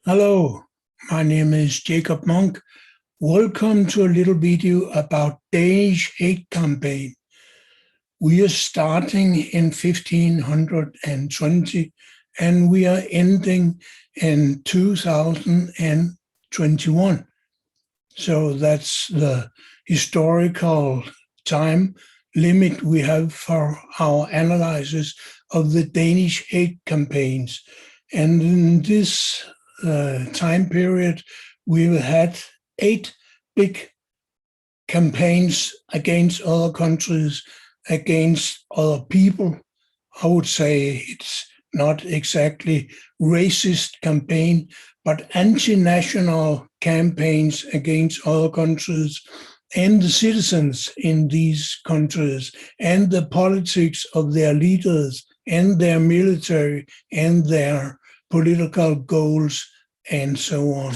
Hello, my name is Jacob Monk. Welcome to a little video about Danish hate campaign. We are starting in 1520 and we are ending in 2021. So that's the historical time limit we have for our analysis of the Danish hate campaigns. And in this time period, we've had 8 big campaigns against other countries, against other people. I would say it's not exactly racist campaign, but anti-national campaigns against other countries and the citizens in these countries and the politics of their leaders and their military and their political goals and so on.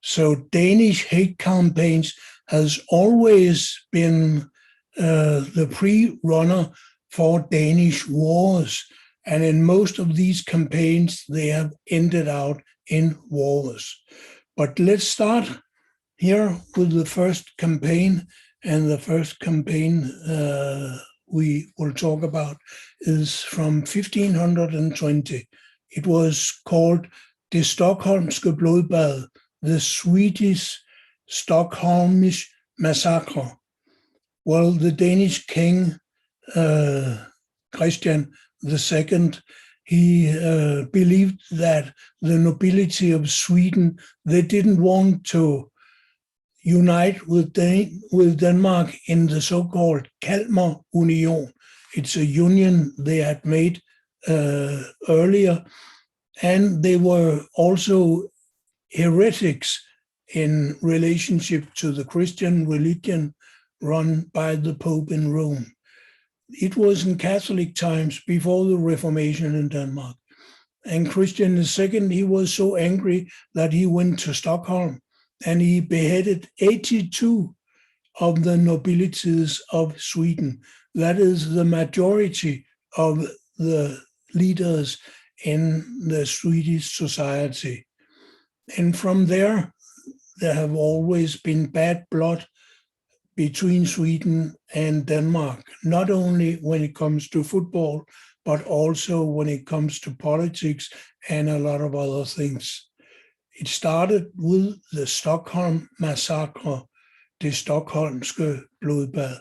So Danish hate campaigns has always been the pre-runner for Danish wars. And in most of these campaigns, they have ended out in wars. But let's start here with the first campaign. And the first campaign we will talk about is from 1520. It was called Det Stockholmske Blodbad, the Swedish Stockholmish Massacre. Well, the Danish king, Christian II, he believed that the nobility of Sweden, they didn't want to unite with Denmark in the so-called Kalmar Union. It's a union they had made earlier, and they were also heretics in relationship to the Christian religion run by the Pope in Rome. It was in Catholic times before the Reformation in Denmark. And Christian II, he was so angry that he went to Stockholm and he beheaded 82 of the nobilities of Sweden. That is the majority of the leaders in the Swedish society. And from there have always been bad blood between Sweden and Denmark, not only when it comes to football, but also when it comes to politics and a lot of other things. It started with the Stockholm Massacre, Det Stockholmske Blodbad.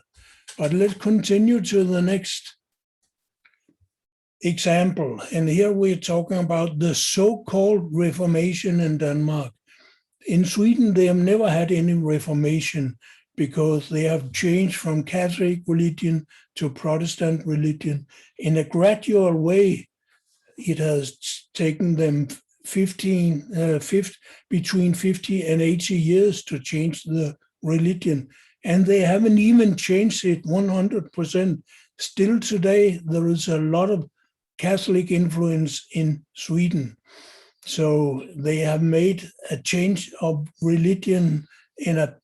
But let's continue to the next example. And here we're talking about the so-called Reformation in Denmark. In Sweden, they have never had any Reformation because they have changed from Catholic religion to Protestant religion. In a gradual way, it has taken them between 50 and 80 years to change the religion. And they haven't even changed it 100%. Still today, there is a lot of Catholic influence in Sweden. So they have made a change of religion in a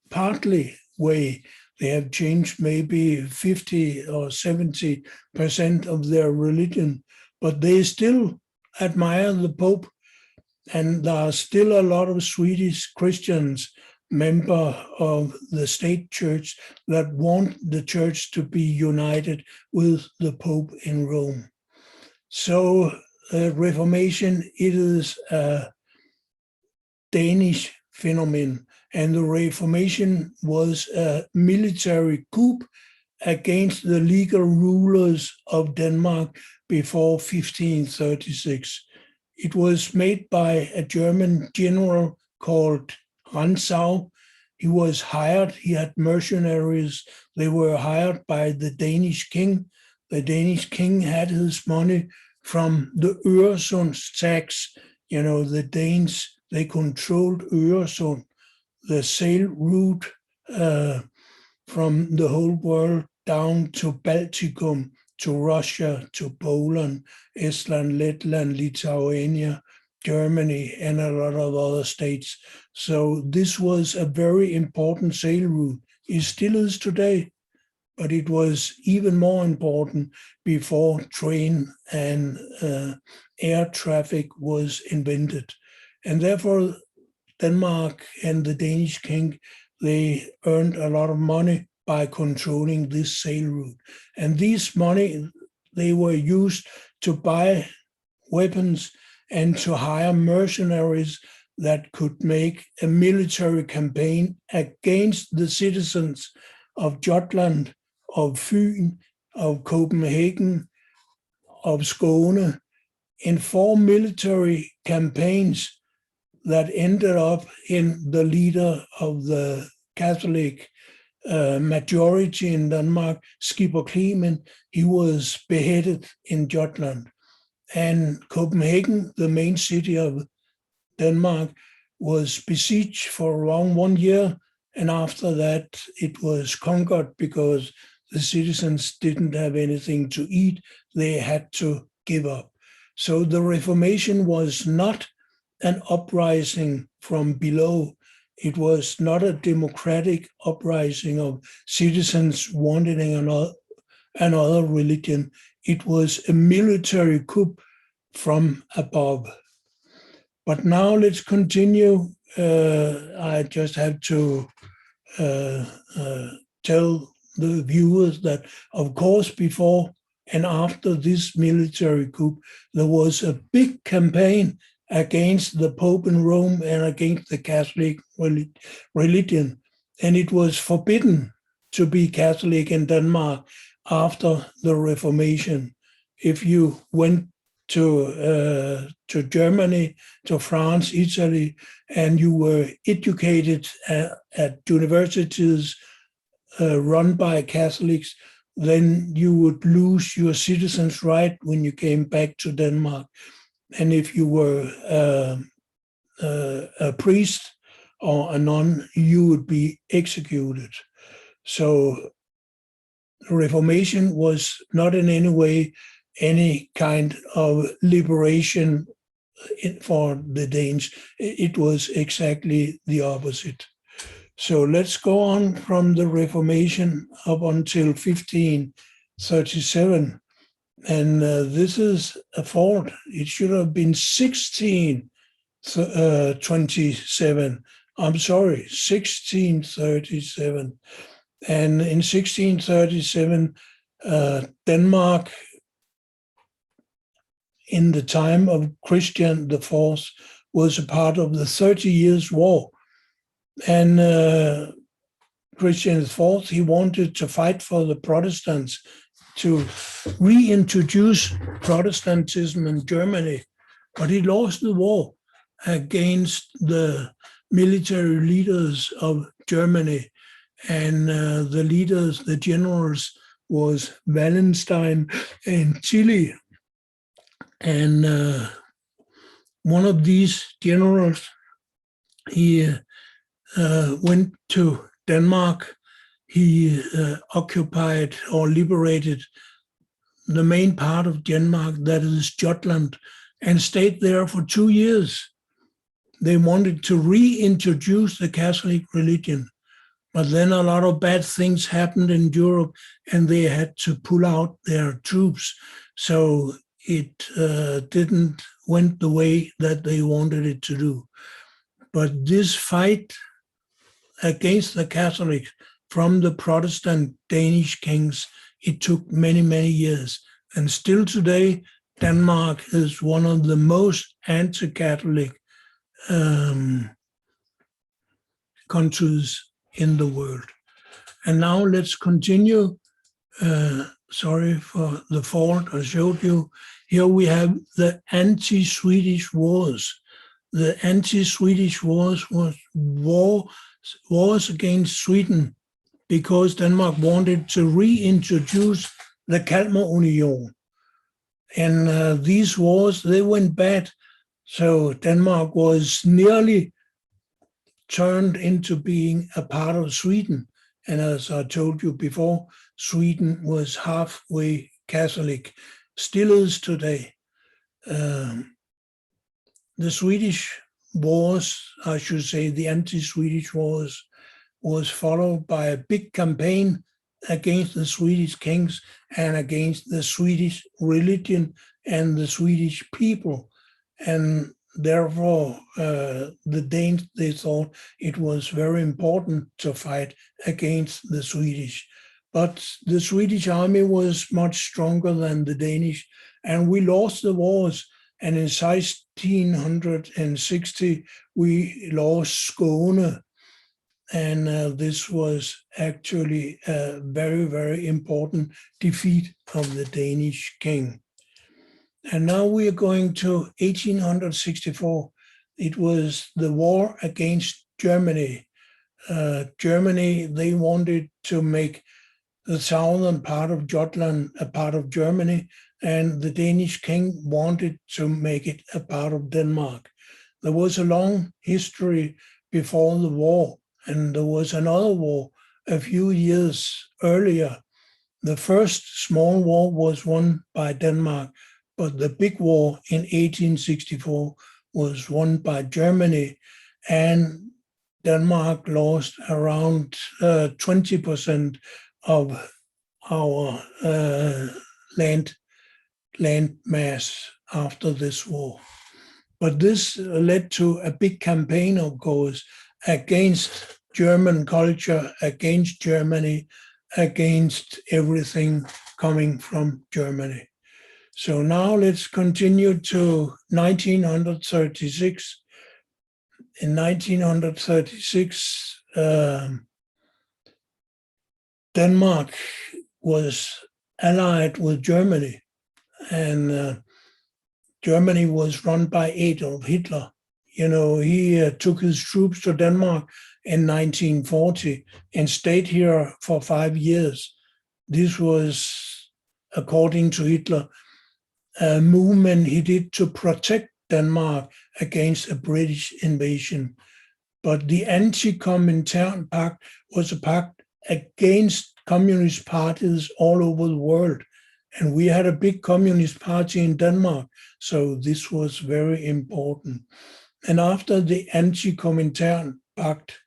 partly way. They have changed maybe 50 or 70% of their religion, but they still admire the Pope. And there are still a lot of Swedish Christians, member of the state church, that want the church to be united with the Pope in Rome. So Reformation, it is a Danish phenomenon, and the Reformation was a military coup against the legal rulers of Denmark before 1536. It was made by a German general called Rantzau. He was hired, he had mercenaries, they were hired by the Danish king. The Danish king had his money from the Øresund tax. You know, the Danes, they controlled Øresund, the sail route from the whole world down to Balticum, to Russia, to Poland, Estland, Letland, Lithuania, Germany, and a lot of other states. So this was a very important sail route. It still is today, but it was even more important before train and air traffic was invented. And therefore Denmark and the Danish king, they earned a lot of money by controlling this sail route. And these money, they were used to buy weapons and to hire mercenaries that could make a military campaign against the citizens of Jutland, of Fyn, of Copenhagen, of Skåne, in 4 military campaigns that ended up in the leader of the Catholic majority in Denmark, Skipper Clement. He was beheaded in Jutland. And Copenhagen, the main city of Denmark, was besieged for around 1 year. And after that, it was conquered because the citizens didn't have anything to eat. They had to give up. So the Reformation was not an uprising from below. It was not a democratic uprising of citizens wanting another religion. It was a military coup from above. But now let's continue. I just have to tell the viewers that, of course, before and after this military coup, there was a big campaign against the Pope in Rome and against the Catholic religion. And it was forbidden to be Catholic in Denmark after the Reformation. If you went to Germany, to France, Italy, and you were educated at universities run by Catholics, then you would lose your citizens' right when you came back to Denmark. And if you were a priest or a nun, you would be executed. So the Reformation was not in any way any kind of liberation for the Danes. It was exactly the opposite. So let's go on from the Reformation up until 1537. And this is a fault. It should have been 1627. I'm sorry, 1637. And in 1637, Denmark, in the time of Christian IV, was a part of the 30 Years' War. And Christian IV, he wanted to fight for the Protestants, to reintroduce Protestantism in Germany, but he lost the war against the military leaders of Germany. And the leaders, the generals, was Wallenstein and Tilly. And one of these generals, he went to Denmark. He occupied or liberated the main part of Denmark, that is Jutland, and stayed there for 2 years. They wanted to reintroduce the Catholic religion, but then a lot of bad things happened in Europe and they had to pull out their troops. So it didn't went the way that they wanted it to do. But this fight against the Catholics from the Protestant Danish kings, it took many, many years. And still today, Denmark is one of the most anti-Catholic countries in the world. And now let's continue. Sorry for the fault I showed you. Here we have the anti-Swedish Wars. The anti-Swedish Wars was wars against Sweden because Denmark wanted to reintroduce the Kalmarunion. And these wars, they went bad. So Denmark was nearly turned into being a part of Sweden. And as I told you before, Sweden was halfway Catholic, still is today. The Swedish Wars, I should say the anti-Swedish Wars, was followed by a big campaign against the Swedish kings and against the Swedish religion and the Swedish people. And therefore, the Danes, they thought it was very important to fight against the Swedish. But the Swedish army was much stronger than the Danish, and we lost the wars. And in 1660, we lost Skåne. And this was actually a very, very important defeat of the Danish king. And now we are going to 1864. It was the war against Germany. Germany, they wanted to make the southern part of Jutland a part of Germany, and the Danish king wanted to make it a part of Denmark. There was a long history before the war, and there was another war a few years earlier. The first small war was won by Denmark, but the big war in 1864 was won by Germany, and Denmark lost around 20% of our land mass after this war. But this led to a big campaign, of course, against German culture, against Germany, against everything coming from Germany. So now let's continue to 1936. In 1936, Denmark was allied with Germany, and Germany was run by Adolf Hitler. You know, he took his troops to Denmark in 1940 and stayed here for 5 years. This was, according to Hitler, a movement he did to protect Denmark against a British invasion. But the anti-Komintern pact was a pact against communist parties all over the world. And we had a big communist party in Denmark, so this was very important. And after the anti-Komintern pact,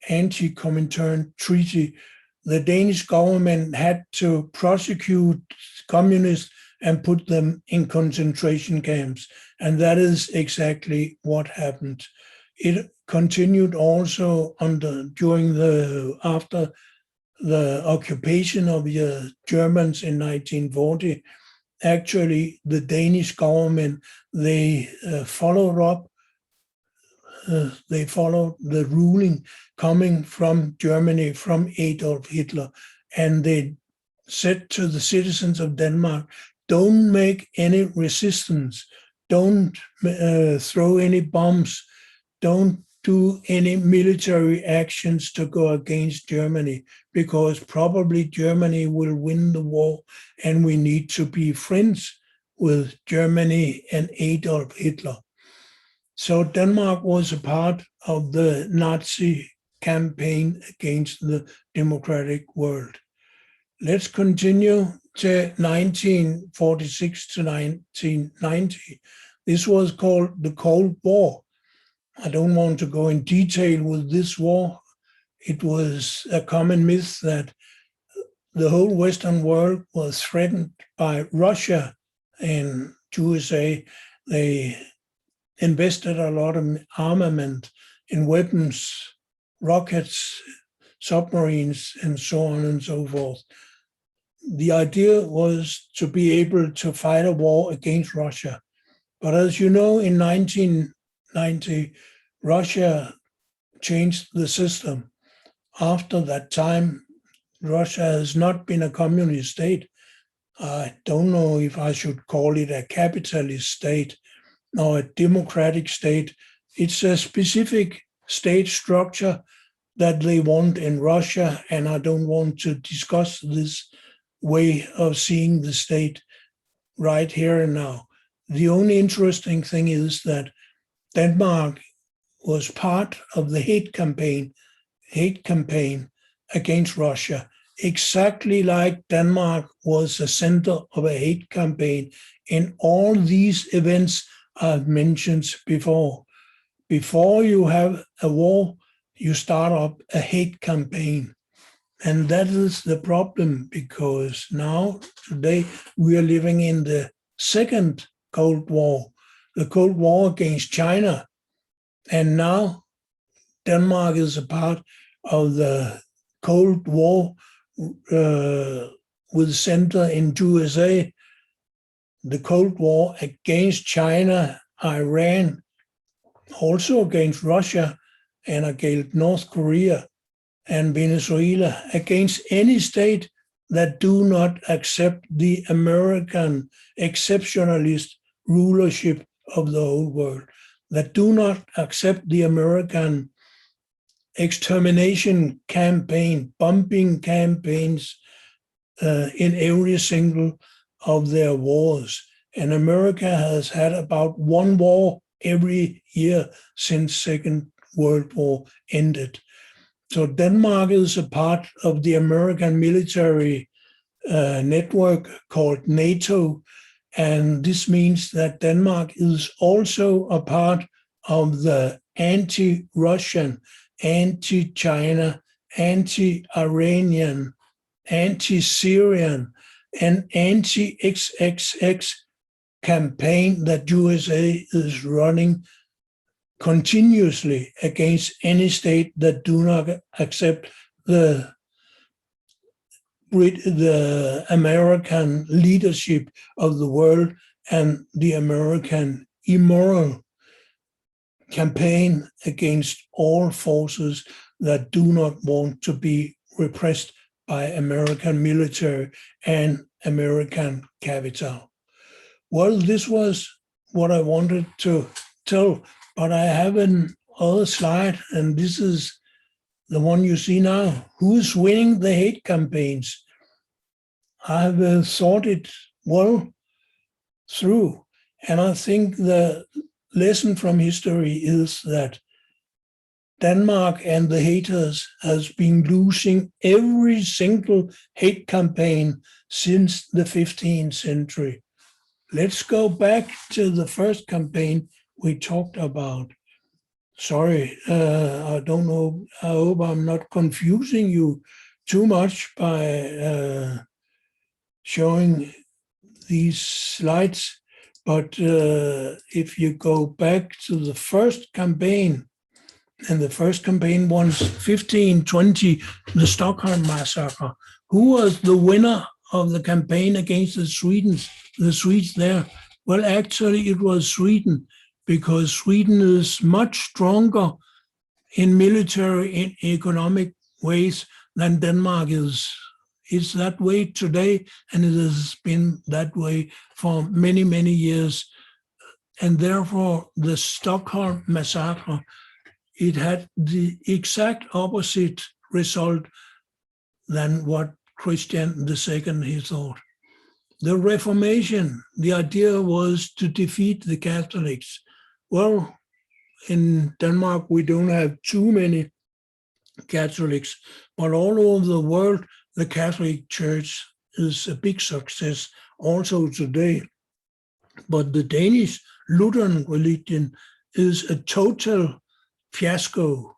anti-Komintern treaty, the Danish government had to prosecute communists and put them in concentration camps. And that is exactly what happened. It continued also after the occupation of the Germans in 1940. Actually, the Danish government, they followed the ruling coming from Germany, from Adolf Hitler, and they said to the citizens of Denmark, don't make any resistance, don't throw any bombs, don't do any military actions to go against Germany, because probably Germany will win the war and we need to be friends with Germany and Adolf Hitler. So Denmark was a part of the Nazi campaign against the democratic world. Let's continue to 1946 to 1990. This was called the Cold War. I don't want to go in detail with this war. It was a common myth that the whole Western world was threatened by Russia and USA. They invested a lot of armament in weapons, rockets, submarines, and so on and so forth. The idea was to be able to fight a war against Russia. But as you know, in 1990, Russia changed the system. After that time, Russia has not been a communist state. I don't know if I should call it a capitalist state or a democratic state. It's a specific state structure that they want in Russia, and I don't want to discuss this way of seeing the state right here and now. The only interesting thing is that Denmark was part of the hate campaign against Russia, exactly like Denmark was the center of a hate campaign in all these events I've mentioned before. Before you have a war, you start up a hate campaign. And that is the problem, because now, today, we are living in the second Cold War. the Cold War against China. And now Denmark is a part of the Cold War with center in USA, the Cold War against China, Iran, also against Russia and against North Korea and Venezuela, against any state that do not accept the American exceptionalist rulership of the whole world, that do not accept the American extermination campaign, bombing campaigns in every single of their wars. And America has had about one war every year since Second World War ended. So Denmark is a part of the American military network called NATO. And this means that Denmark is also a part of the anti-Russian, anti-China, anti-Iranian, anti-Syrian, and anti-XXX campaign that USA is running continuously against any state that do not accept the American leadership of the world and the American immoral campaign against all forces that do not want to be repressed by American military and American capital. Well, this was what I wanted to tell, but I have another slide, and this is the one you see now. Who's winning the hate campaigns? I've thought it well through, and I think the lesson from history is that Denmark and the haters has been losing every single hate campaign since the 15th century. Let's go back to the first campaign we talked about. Sorry, I don't know. I hope I'm not confusing you too much by showing these slides. But if you go back to the first campaign, and the first campaign was 1520, the Stockholm Massacre. Who was the winner of the campaign against the Swedes there? Well, actually, it was Sweden, because Sweden is much stronger in military and economic ways than Denmark is. It's that way today, and it has been that way for many, many years. And therefore, the Stockholm Massacre, it had the exact opposite result than what Christian II he thought. The Reformation, the idea was to defeat the Catholics. Well, in Denmark, we don't have too many Catholics, but all over the world, the Catholic Church is a big success also today. But the Danish Lutheran religion is a total fiasco.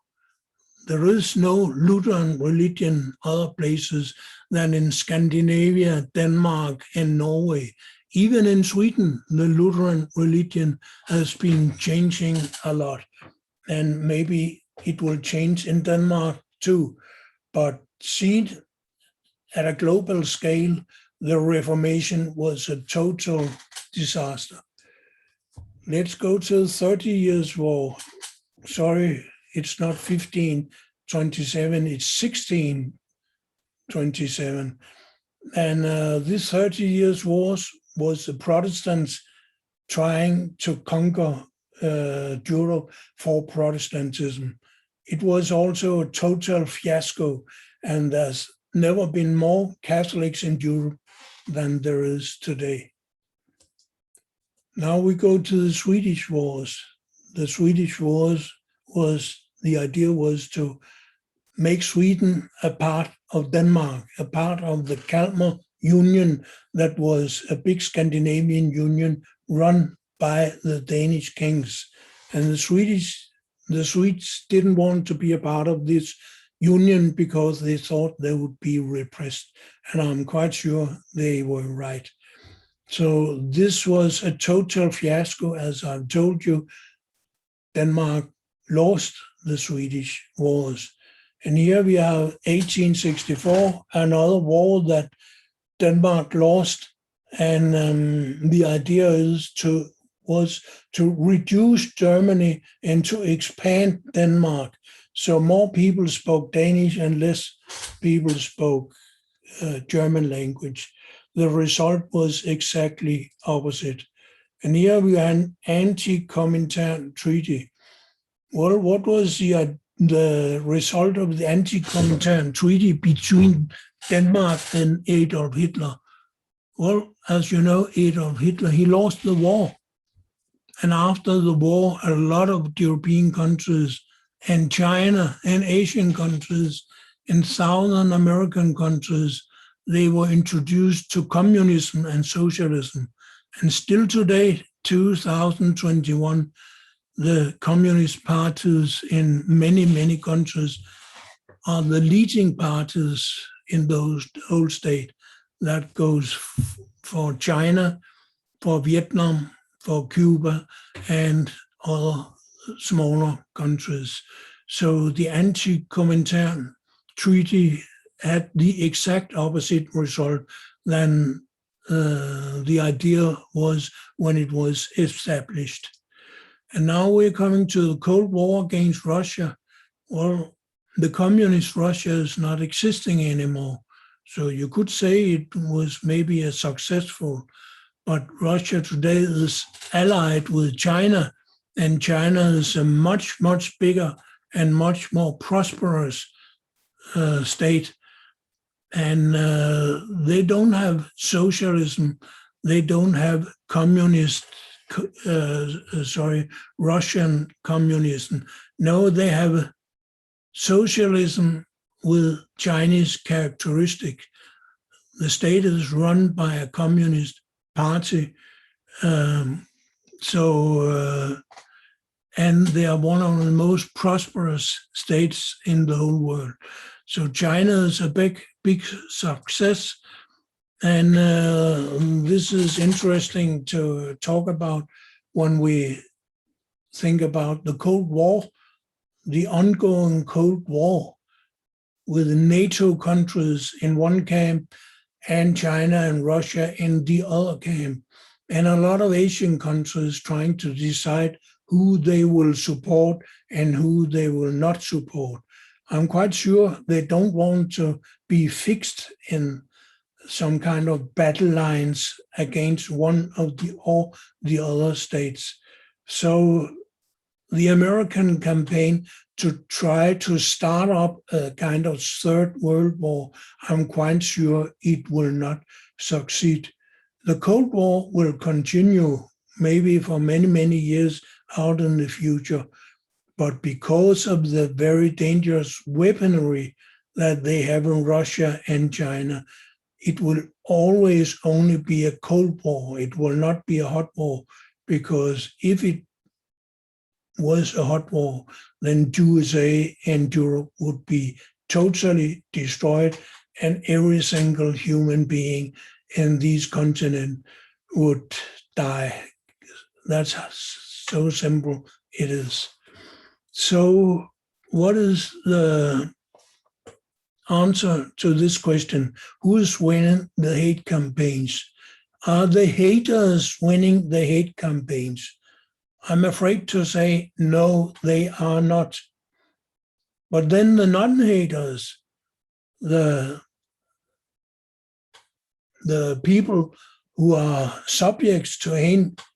There is no Lutheran religion other places than in Scandinavia, Denmark, and Norway. Even in Sweden, the Lutheran religion has been changing a lot. And maybe it will change in Denmark too. But seen at a global scale, the Reformation was a total disaster. Let's go to the 30 Years' War. Sorry, it's not 1527, it's 1627. And this 30 Years' War was the Protestants trying to conquer Europe for Protestantism. It was also a total fiasco, and there's never been more Catholics in Europe than there is today. Now we go to the Swedish Wars. The Swedish Wars the idea was to make Sweden a part of Denmark, a part of the Kalmar Union that was a big Scandinavian union run by the Danish kings. And the Swedes didn't want to be a part of this union because they thought they would be repressed. And I'm quite sure they were right. So this was a total fiasco. As I've told you, Denmark lost the Swedish wars. And here we have 1864, another war that Denmark lost. And the idea was to reduce Germany and to expand Denmark. So more people spoke Danish and less people spoke German language. The result was exactly opposite. And here we have an anti-Komintern treaty. Well, what was the result of the anti-Komintern treaty between Denmark and Adolf Hitler? Well, as you know, Adolf Hitler, he lost the war. And after the war, a lot of European countries and China and Asian countries and Southern American countries, they were introduced to communism and socialism. And still today, 2021, the communist parties in many, many countries are the leading parties in those whole state. That goes for China, for Vietnam, for Cuba, and other smaller countries. So the anti-Komintern treaty had the exact opposite result than the idea was when it was established. And now we're coming to the Cold War against Russia. Well, the communist Russia is not existing anymore. So you could say it was maybe a successful, but Russia today is allied with China, and China is a much, much bigger and much more prosperous state. And they don't have socialism. They don't have Russian communism. No, they have socialism with Chinese characteristic. The state is run by a communist party. And they are one of the most prosperous states in the whole world. So China is a big success. And this is interesting to talk about when we think about the Cold War, the ongoing Cold War with NATO countries in one camp and China and Russia in the other camp, and a lot of Asian countries trying to decide who they will support and who they will not support. I'm quite sure they don't want to be fixed in some kind of battle lines against one of the other states. So the American campaign to try to start up a kind of third world war, I'm quite sure it will not succeed. The Cold War will continue maybe for many, many years out in the future, but because of the very dangerous weaponry that they have in Russia and China, it will always only be a Cold War. It will not be a hot war, because if it was a hot war, then USA and Europe would be totally destroyed, and every single human being in these continents would die. That's so simple it is. So what is the answer to this question? Who is winning the hate campaigns? Are the haters winning the hate campaigns? I'm afraid to say no, they are not. But then the non-haters, the people who are subjects to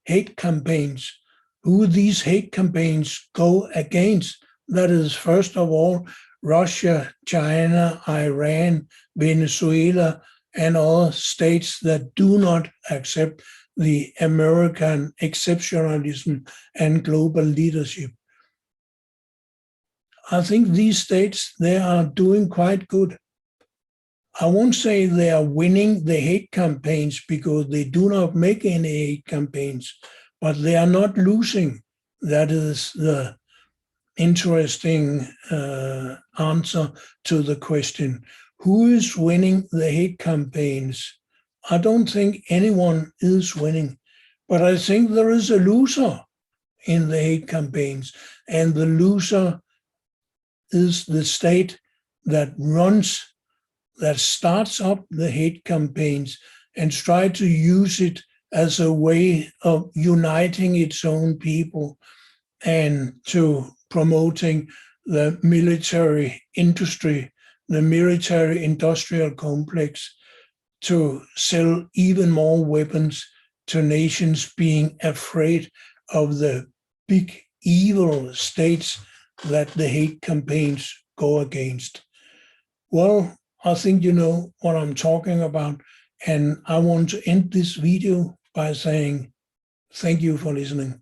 hate campaigns, who these hate campaigns go against, that is, first of all, Russia, China, Iran, Venezuela, and other states that do not accept the American exceptionalism and global leadership. I think these states, they are doing quite good. I won't say they are winning the hate campaigns because they do not make any hate campaigns, but they are not losing. That is the interesting answer to the question. Who is winning the hate campaigns? I don't think anyone is winning, but I think there is a loser in the hate campaigns, and the loser is the state that starts up the hate campaigns and try to use it as a way of uniting its own people and to promoting the military industry, the military industrial complex, to sell even more weapons to nations being afraid of the big evil states that the hate campaigns go against. Well, I think you know what I'm talking about, and I want to end this video by saying thank you for listening.